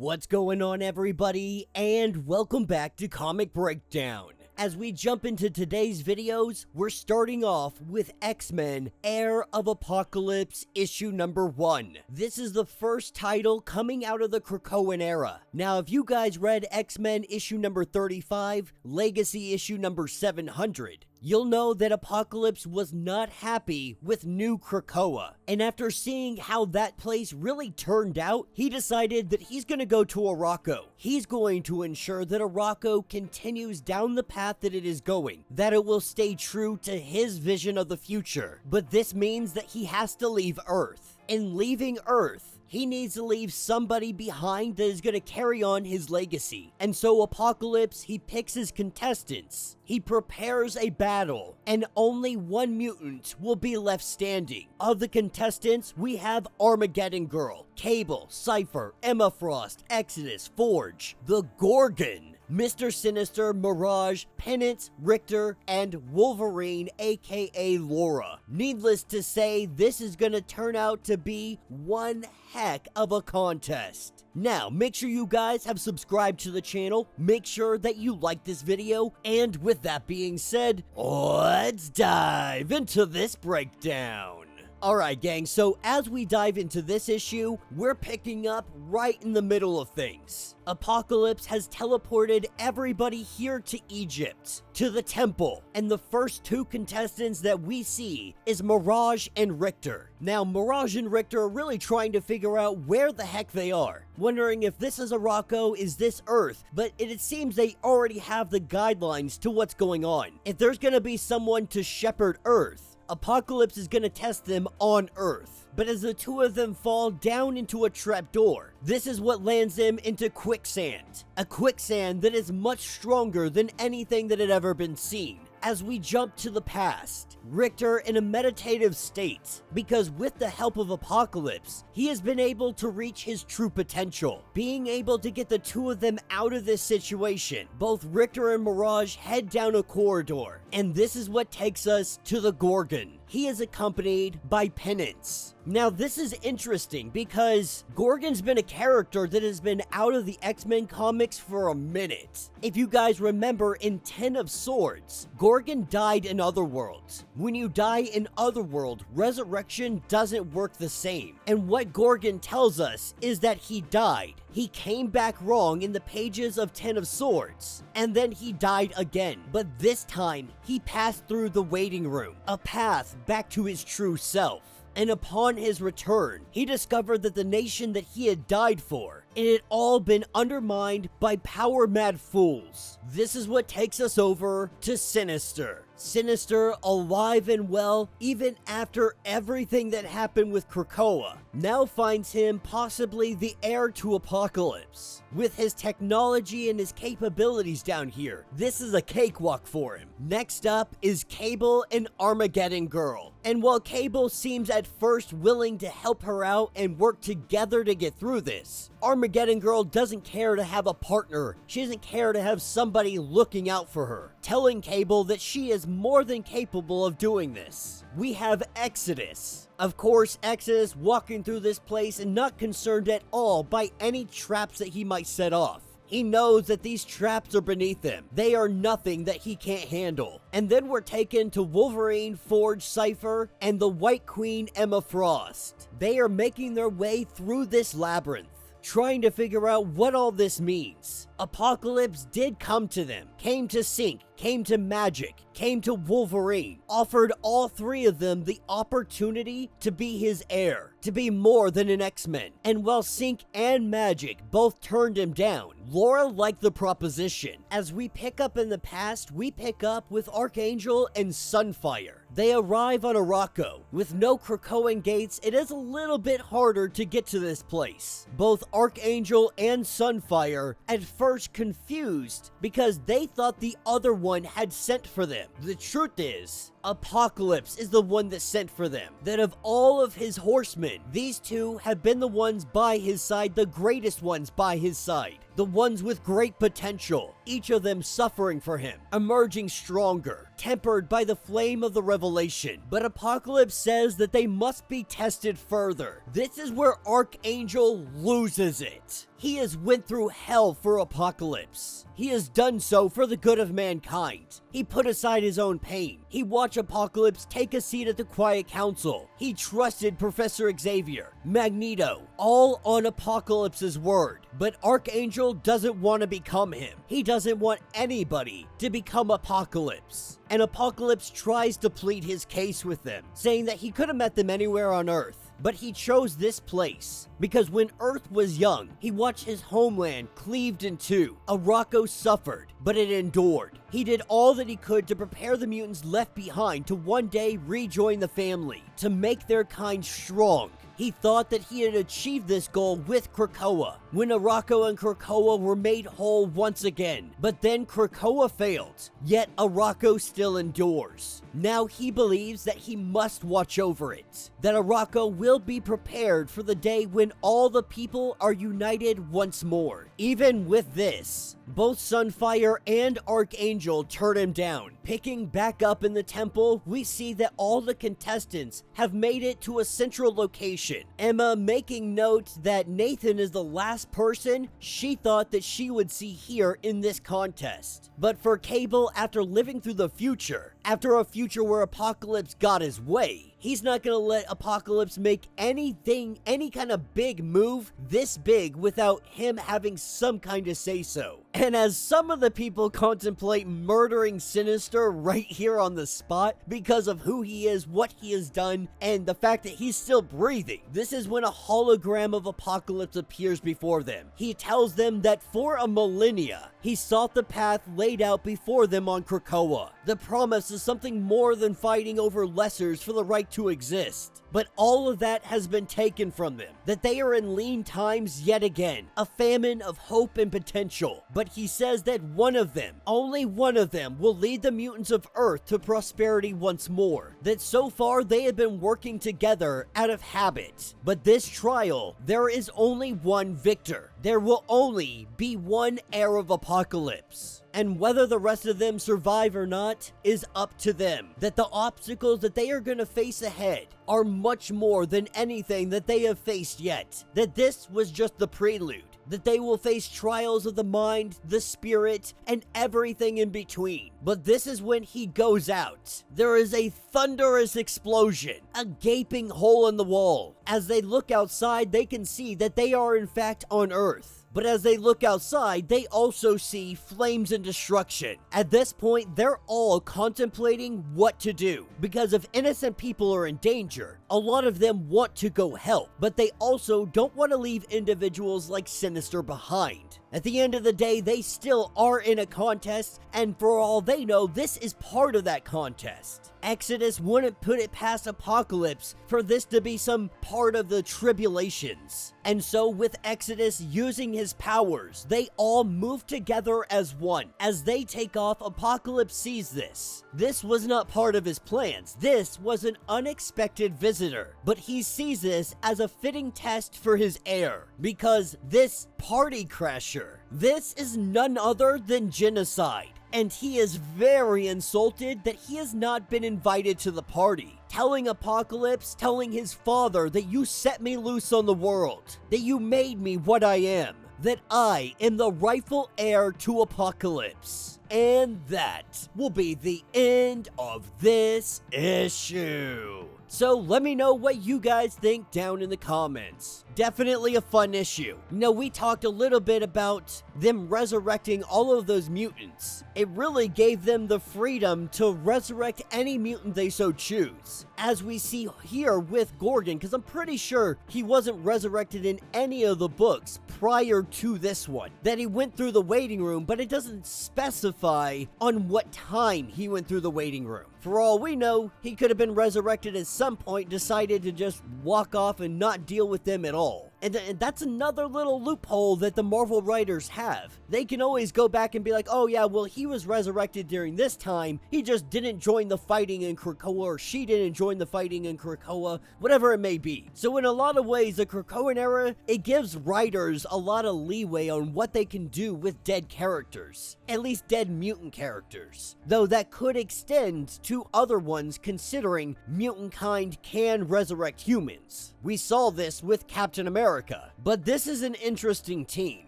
What's going on, everybody, and welcome back to Comic Breakdown. As we jump into today's videos, we're starting off with X-Men Heir of Apocalypse issue number 1. This is the first title coming out of the Krakoan era. Now, if you guys read X-Men issue number 35, Legacy issue number 700, you'll know that Apocalypse was not happy with New Krakoa. And after seeing how that place really turned out, he decided that he's going to go to Arakko. He's going to ensure that Arakko continues down the path that it is going, that it will stay true to his vision of the future. But this means that he has to leave Earth. In leaving Earth, he needs to leave somebody behind that is going to carry on his legacy. And so Apocalypse, he picks his contestants. He prepares a battle, and only one mutant will be left standing. Of the contestants, we have Armageddon Girl, Cable, Cypher, Emma Frost, Exodus, Forge, the Gorgon, Mr. Sinister, Mirage, Penance, Richter, and Wolverine, aka Laura. Needless to say, this is gonna turn out to be one heck of a contest. Now, make sure you guys have subscribed to the channel, make sure that you like this video, and with that being said, let's dive into this breakdown. Alright gang, so as we dive into this issue, we're picking up right in the middle of things. Apocalypse has teleported everybody here to Egypt, to the temple, and the first two contestants that we see is Mirage and Richter. Now, Mirage and Richter are really trying to figure out where the heck they are, wondering if this is Arakko, is this Earth, but it seems they already have the guidelines to what's going on. If there's gonna be someone to shepherd Earth, Apocalypse is gonna test them on Earth. But as the two of them fall down into a trapdoor, this is what lands them into quicksand. A quicksand that is much stronger than anything that had ever been seen. As we jump to the past, Richter in a meditative state, because with the help of Apocalypse, he has been able to reach his true potential, being able to get the two of them out of this situation. Both Richter and Mirage head down a corridor, and this is what takes us to the Gorgon. He is accompanied by Penance. Now, this is interesting because Gorgon's been a character that has been out of the X-Men comics for a minute. If you guys remember, in 10 of Swords, Gorgon died in Otherworld. When you die in Otherworld, resurrection doesn't work the same. And what Gorgon tells us is that he died. He came back wrong in the pages of 10 of Swords, and then he died again. But this time, he passed through the waiting room, a path back to his true self. And upon his return, he discovered that the nation that he had died for, it had all been undermined by power-mad fools. This is what takes us over to Sinister. Sinister, alive and well, even after everything that happened with Krakoa, now finds him possibly the heir to Apocalypse. With his technology and his capabilities down here, this is a cakewalk for him. Next up is Cable and Armageddon Girl. And while Cable seems at first willing to help her out and work together to get through this, Armageddon Girl doesn't care to have a partner. She doesn't care to have somebody looking out for her, telling Cable that she is more than capable of doing this. We have Exodus. Of course, Exodus walking through this place and not concerned at all by any traps that he might set off. He knows that these traps are beneath him. They are nothing that he can't handle. And then we're taken to Wolverine, Forge, Cypher, and the White Queen, Emma Frost. They are making their way through this labyrinth, trying to figure out what all this means. Apocalypse did come to them, came to Sync, came to Magic, came to Wolverine, offered all three of them the opportunity to be his heir, to be more than an X-Men. And while Sync and Magic both turned him down, Laura liked the proposition. As we pick up in the past, we pick up with Archangel and Sunfire. They arrive on Arakko. With no Krakoan gates, it is a little bit harder to get to this place. Both Archangel and Sunfire at first confused because they thought the other one had sent for them. The truth is, Apocalypse is the one that sent for them. That of all of his horsemen, these two have been the ones by his side, the greatest ones by his side. The ones with great potential, each of them suffering for him, emerging stronger, tempered by the flame of the revelation. But Apocalypse says that they must be tested further. This is where Archangel loses it. He has went through hell for Apocalypse. He has done so for the good of mankind. He put aside his own pain. He watched Apocalypse take a seat at the Quiet Council. He trusted Professor Xavier, Magneto, all on Apocalypse's word. But Archangel doesn't want to become him. He doesn't want anybody to become Apocalypse. And Apocalypse tries to plead his case with them, saying that he could have met them anywhere on Earth. But he chose this place because when Earth was young, he watched his homeland cleaved in two. Arakko suffered, but it endured. He did all that he could to prepare the mutants left behind to one day rejoin the family, to make their kind strong. He thought that he had achieved this goal with Krakoa, when Arakko and Krakoa were made whole once again. But then Krakoa failed, yet Arakko still endures. Now he believes that he must watch over it, that Arakko will be prepared for the day when all the people are united once more. Even with this, both Sunfire and Archangel turn him down. Picking back up in the temple, we see that all the contestants have made it to a central location. Emma making note that Nathan is the last person she thought that she would see here in this contest. But for Cable, after living through the future, after a future where Apocalypse got his way, he's not gonna let Apocalypse make any kind of big move this big without him having some kind of say-so. And as some of the people contemplate murdering Sinister right here on the spot because of who he is, what he has done, and the fact that he's still breathing, this is when a hologram of Apocalypse appears before them. He tells them that for a millennia, he sought the path laid out before them on Krakoa. The promise is something more than fighting over lessers for the right to exist. But all of that has been taken from them, that they are in lean times yet again, a famine of hope and potential. But he says that one of them, only one of them, will lead the mutants of Earth to prosperity once more. That so far they have been working together out of habit. But this trial, there is only one victor. There will only be one Heir of Apocalypse. And whether the rest of them survive or not is up to them. That the obstacles that they are going to face ahead are much more than anything that they have faced yet. That this was just the prelude. That they will face trials of the mind, the spirit, and everything in between. But this is when he goes out. There is a thunderous explosion, a gaping hole in the wall. As they look outside, they can see that they are in fact on Earth. But as they look outside, they also see flames and destruction. At this point, they're all contemplating what to do. Because if innocent people are in danger, a lot of them want to go help. But they also don't want to leave individuals like Sinister behind. At the end of the day, they still are in a contest, and for all they know, this is part of that contest. Exodus wouldn't put it past Apocalypse for this to be some part of the tribulations. And so with Exodus using his powers, they all move together as one. As they take off, Apocalypse sees this. This was not part of his plans. This was an unexpected visitor. But he sees this as a fitting test for his heir. Because this party crasher, this is none other than Genocide. And he is very insulted that he has not been invited to the party. Telling Apocalypse, telling his father that you set me loose on the world, that you made me what I am, that I am the rightful heir to Apocalypse. And that will be the end of this issue. So let me know what you guys think down in the comments. Definitely a fun issue. You know, we talked a little bit about them resurrecting all of those mutants. It really gave them the freedom to resurrect any mutant they so choose. As we see here with Gorgon, because I'm pretty sure he wasn't resurrected in any of the books prior to this one. That he went through the waiting room, but it doesn't specify on what time he went through the waiting room. For all we know, he could have been resurrected at some point, decided to just walk off and not deal with them at all. And that's another little loophole that the Marvel writers have. They can always go back and be like, oh yeah, well, he was resurrected during this time. He just didn't join the fighting in Krakoa, or she didn't join the fighting in Krakoa, whatever it may be. So in a lot of ways, the Krakoan era, it gives writers a lot of leeway on what they can do with dead characters. At least dead mutant characters. Though that could extend to other ones, considering mutant kind can resurrect humans. We saw this with Captain America. But this is an interesting team.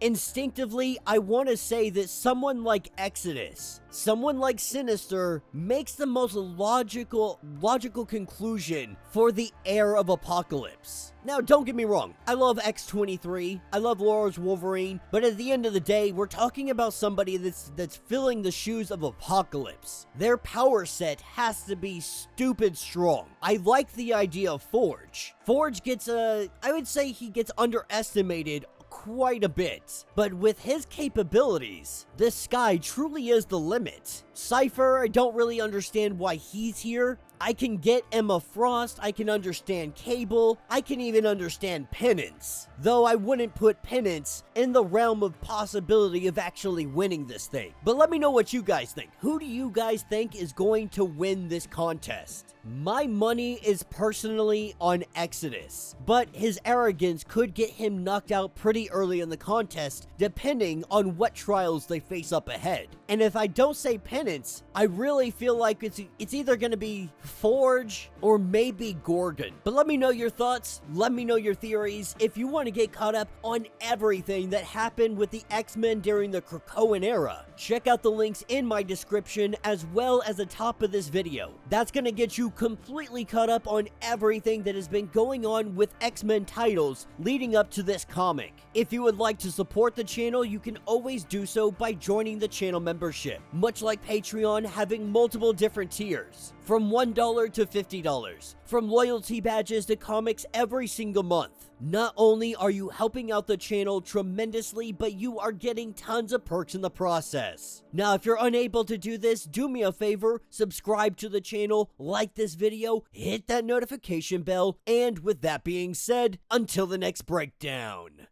Instinctively, I want to say that someone like Exodus, someone like Sinister, makes the most logical conclusion for the Heir of Apocalypse. Now, don't get me wrong, I love X-23, I love Laura's Wolverine, but at the end of the day, we're talking about somebody that's filling the shoes of Apocalypse. Their power set has to be stupid strong. I like the idea of Forge. Forge gets I would say he gets underestimated quite a bit, but with his capabilities, the sky truly is the limit. Cypher, I don't really understand why he's here. I can get Emma Frost, I can understand Cable, I can even understand Penance. Though I wouldn't put Penance in the realm of possibility of actually winning this thing. But let me know what you guys think. Who do you guys think is going to win this contest? My money is personally on Exodus, but his arrogance could get him knocked out pretty early in the contest, depending on what trials they face up ahead. And if I don't say Penance, I really feel like it's either going to be Forge or maybe Gorgon. But let me know your thoughts, let me know your theories. If you want to get caught up on everything that happened with the X-Men during the Krakoan era, check out the links in my description as well as the top of this video. That's going to get you completely caught up on everything that has been going on with X-Men titles leading up to this comic. If you would like to support the channel, you can always do so by joining the channel membership, much like Patreon, having multiple different tiers, from $1 to $50, from loyalty badges to comics every single month. Not only are you helping out the channel tremendously, but you are getting tons of perks in the process. Now, if you're unable to do this, do me a favor, subscribe to the channel, like this video, hit that notification bell, and with that being said, until the next breakdown.